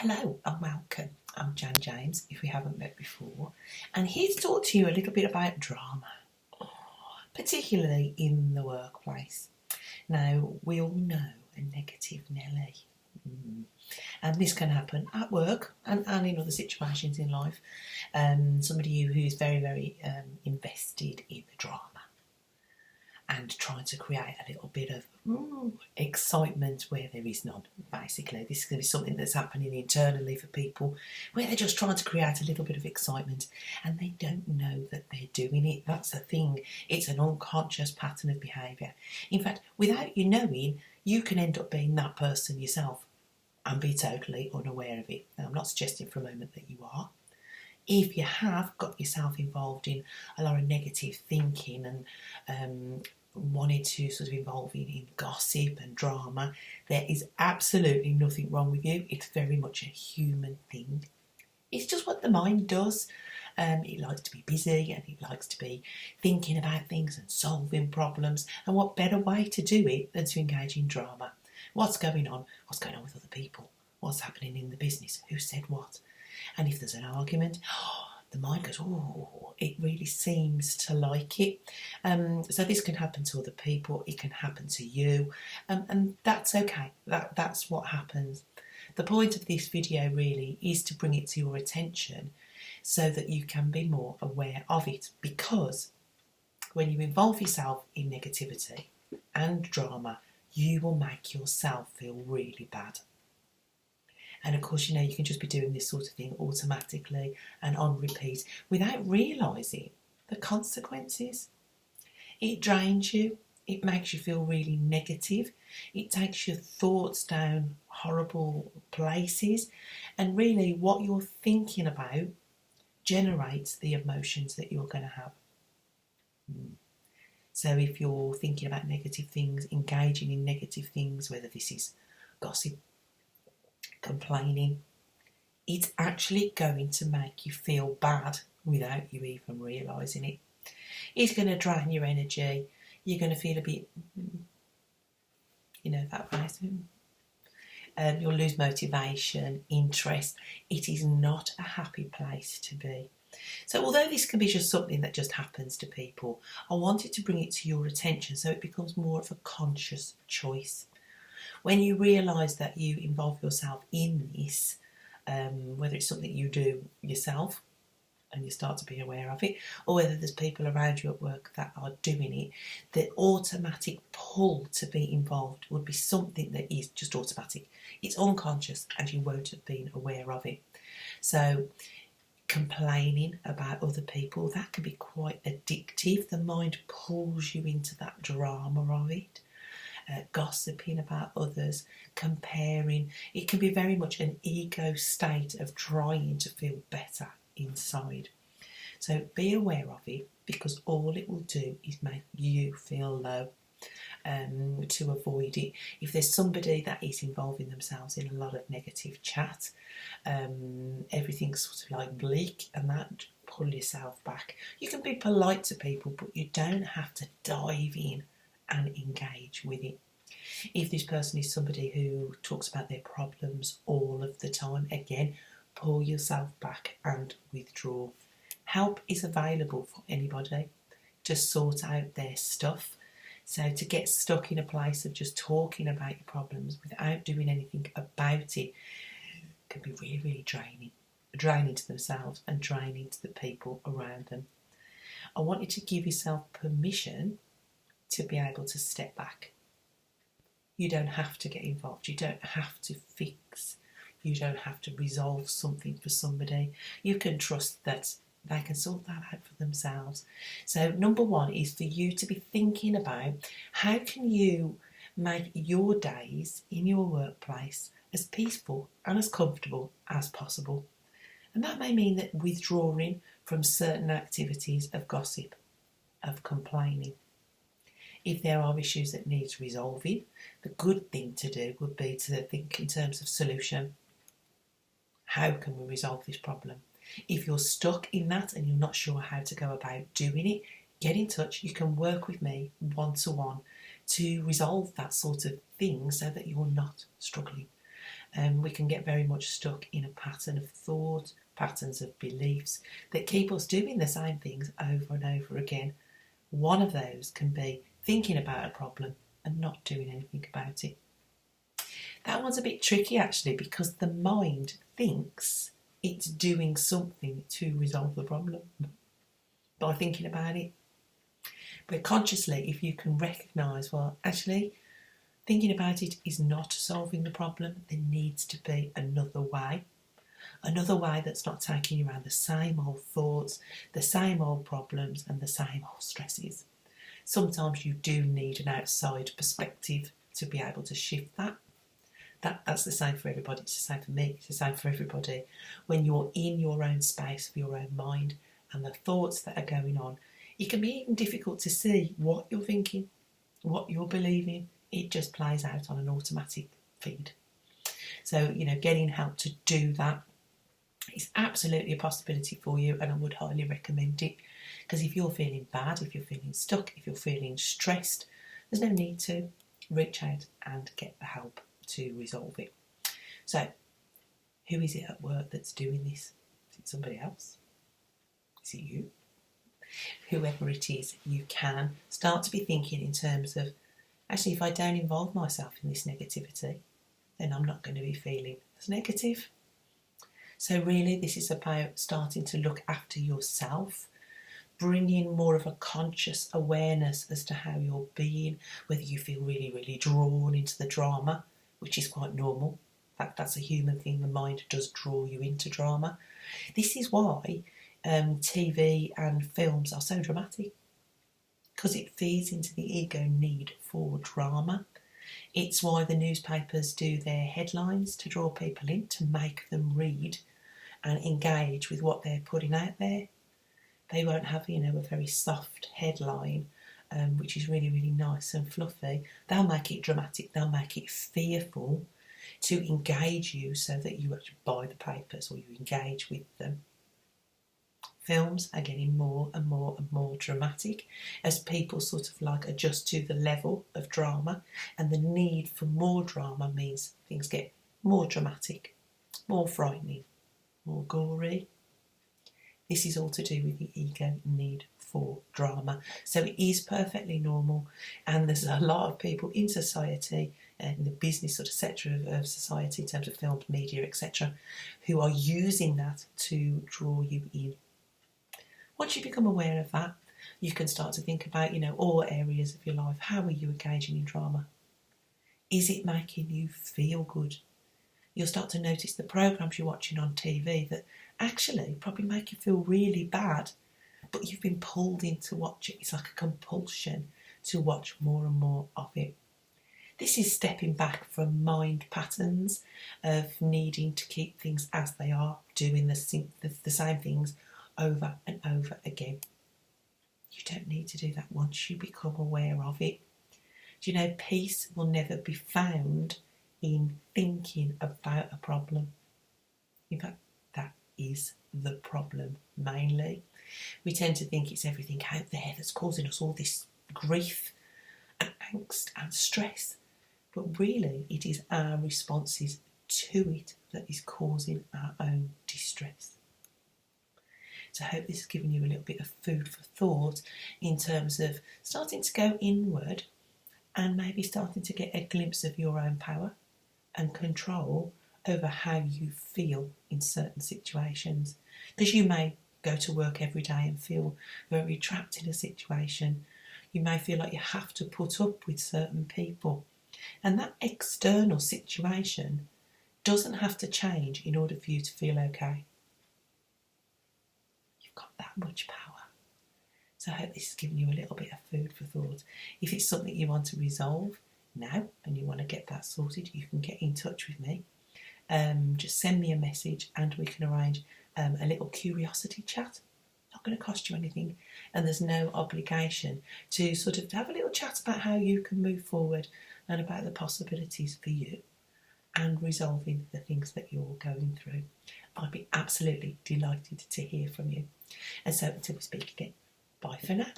Hello and welcome. I'm Jan James, if we haven't met before, and here to talk to you a little bit about drama, particularly in the workplace. Now, we all know a negative Nelly, and this can happen at work and in other situations in life. Somebody who is very, very invested in the drama and trying to create a little bit of excitement where there is none, basically. This is going to be something that's happening internally for people where they're just trying to create a little bit of excitement and they don't know that they're doing it. That's the thing. It's an unconscious pattern of behaviour. In fact, without you knowing, you can end up being that person yourself and be totally unaware of it. Now, I'm not suggesting for a moment that you are. If you have got yourself involved in a lot of negative thinking and wanted to sort of involve in gossip and drama, there is absolutely nothing wrong with you. It's very much a human thing. It's just what the mind does. It likes to be busy and it likes to be thinking about things and solving problems. And what better way to do it than to engage in drama? What's going on? What's going on with other people? What's happening in the business? Who said what? And if there's an argument, the mind goes, it really seems to like it. So this can happen to other people, it can happen to you, and that's okay. That's what happens. The point of this video really is to bring it to your attention so that you can be more aware of it, because when you involve yourself in negativity and drama, you will make yourself feel really bad. And of course, you can just be doing this sort of thing automatically and on repeat without realising the consequences. It drains you. It makes you feel really negative. It takes your thoughts down horrible places. And really what you're thinking about generates the emotions that you're going to have. So if you're thinking about negative things, engaging in negative things, whether this is gossip, complaining, it's actually going to make you feel bad without you even realising it. It's going to drain your energy. You're going to feel a bit, that place. You'll lose motivation, interest. It is not a happy place to be. So although this can be just something that just happens to people, I wanted to bring it to your attention so it becomes more of a conscious choice. When you realise that you involve yourself in this, whether it's something you do yourself and you start to be aware of it, or whether there's people around you at work that are doing it, the automatic pull to be involved would be something that is just automatic. It's unconscious and you won't have been aware of it. So complaining about other people, that can be quite addictive. The mind pulls you into that drama of it. Gossiping about others, comparing. It can be very much an ego state of trying to feel better inside. So be aware of it, because all it will do is make you feel low. To avoid it, if there's somebody that is involving themselves in a lot of negative chat, everything's sort of like bleak, and that, pull yourself back. You can be polite to people, but you don't have to dive in and engage with it. If this person is somebody who talks about their problems all of the time, again, pull yourself back and withdraw. Help is available for anybody to sort out their stuff. So to get stuck in a place of just talking about your problems without doing anything about it can be really, really draining to themselves and draining to the people around them. I want you to give yourself permission to be able to step back. You don't have to get involved. You don't have to fix. You don't have to resolve something for somebody. You can trust that they can sort that out for themselves. So number one is for you to be thinking about how can you make your days in your workplace as peaceful and as comfortable as possible. And that may mean that withdrawing from certain activities of gossip, of complaining. If there are issues that need resolving, the good thing to do would be to think in terms of solution. How can we resolve this problem? If you're stuck in that and you're not sure how to go about doing it, get in touch. You can work with me one-to-one to resolve that sort of thing so that you're not struggling. We can get very much stuck in a pattern of thought, patterns of beliefs that keep us doing the same things over and over again. One of those can be thinking about a problem and not doing anything about it. That one's a bit tricky actually, because the mind thinks it's doing something to resolve the problem by thinking about it. But consciously, if you can recognise, well, actually, thinking about it is not solving the problem, there needs to be another way that's not taking you around the same old thoughts, the same old problems and the same old stresses. Sometimes you do need an outside perspective to be able to shift that. That's the same for everybody. It's the same for me. It's the same for everybody. When you're in your own space of your own mind and the thoughts that are going on, it can be even difficult to see what you're thinking, what you're believing. It just plays out on an automatic feed. So, getting help to do that is absolutely a possibility for you, and I would highly recommend it. Because if you're feeling bad, if you're feeling stuck, if you're feeling stressed, there's no need to reach out and get the help to resolve it. So, who is it at work that's doing this? Is it somebody else? Is it you? Whoever it is, you can start to be thinking in terms of, actually, if I don't involve myself in this negativity, then I'm not going to be feeling as negative. So really, this is about starting to look after yourself, bringing more of a conscious awareness as to how you're being, whether you feel really, really drawn into the drama, which is quite normal. That's a human thing. The mind does draw you into drama. This is why TV and films are so dramatic, because it feeds into the ego need for drama. It's why the newspapers do their headlines, to draw people in, to make them read and engage with what they're putting out there. They won't have, a very soft headline, which is really, really nice and fluffy. They'll make it dramatic, they'll make it fearful to engage you so that you actually buy the papers or you engage with them. Films are getting more and more and more dramatic as people sort of adjust to the level of drama, and the need for more drama means things get more dramatic, more frightening, more gory. This is all to do with the ego need for drama. So it is perfectly normal, and there's a lot of people in society, in the business sort of sector of society in terms of films, media, etc., who are using that to draw you in. Once you become aware of that, you can start to think about, all areas of your life. How are you engaging in drama? Is it making you feel good? You'll start to notice the programmes you're watching on TV that actually probably make you feel really bad, but you've been pulled in to watch it. It's like a compulsion to watch more and more of it. This is stepping back from mind patterns of needing to keep things as they are, doing the same things over and over again. You don't need to do that once you become aware of it. Do you know, peace will never be found in thinking about a problem. In fact, that is the problem mainly. We tend to think it's everything out there that's causing us all this grief and angst and stress, but really it is our responses to it that is causing our own distress. So I hope this has given you a little bit of food for thought in terms of starting to go inward and maybe starting to get a glimpse of your own power and control over how you feel in certain situations. Because you may go to work every day and feel very trapped in a situation. You may feel like you have to put up with certain people. And that external situation doesn't have to change in order for you to feel okay. Got that much power. So I hope this has given you a little bit of food for thought. If it's something you want to resolve now and you want to get that sorted, you can get in touch with me. Just send me a message and we can arrange a little curiosity chat. Not going to cost you anything, and there's no obligation to sort of have a little chat about how you can move forward and about the possibilities for you and resolving the things that you're going through. I'd be absolutely delighted to hear from you. And so until we speak again, bye for now.